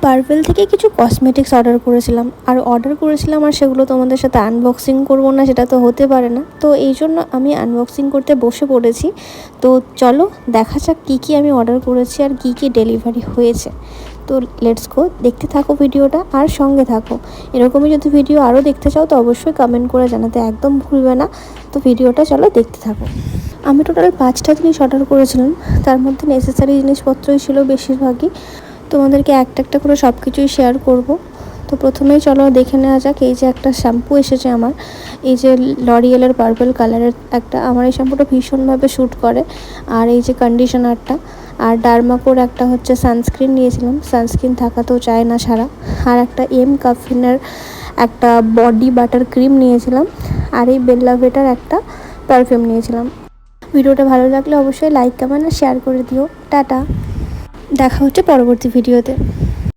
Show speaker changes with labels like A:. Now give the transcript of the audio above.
A: Purple থেকে কিছু cosmetics order করেছিলাম আর সেগুলো তোমাদের সাথে আনবক্সিং করব না, সেটা তো হতে পারে না। তো এই জন্য আমি আনবক্সিং করতে বসে পড়েছি। তো চলো দেখা যাক কী কী আমি অর্ডার করেছি আর কী কী ডেলিভারি হয়েছে। তো লেটস গো, দেখতে থাকো ভিডিওটা আর সঙ্গে থাকো। এরকমই যদি ভিডিও আরও দেখতে চাও তো অবশ্যই কমেন্ট করে জানাতে একদম ভুলবে না। তো ভিডিওটা চলো দেখতে থাকো। আমি টোটাল 5টা জিনিস অর্ডার করেছিলাম, তার মধ্যে নেসেসারি জিনিসপত্রই ছিল বেশিরভাগই। তোমাদেরকে একটা একটা করে সব কিছুই শেয়ার করব। তো প্রথমেই চলো দেখে নেওয়া যাক। এই যে একটা শ্যাম্পু এসেছে আমার, এই যে লরিয়েলের পার্পল কালারের একটা, আমার এই শ্যাম্পুটা ভীষণভাবে শ্যুট করে। আর এই যে কন্ডিশনারটা, আর ডার্মাকোর একটা হচ্ছে সানস্ক্রিন নিয়েছিলাম, সানস্ক্রিন থাকাতেও চায় না সারা। আর একটা কাফিনের একটা বডি বাটার ক্রিম নিয়েছিলাম। আর এই বেল্লা ভেটার একটা পারফিউম নিয়েছিলাম। ভিডিওটা ভালো লাগলে অবশ্যই লাইক কমেন্ট আর শেয়ার করে দিও। টাটা, দেখা হচ্ছে পরবর্তী ভিডিওতে।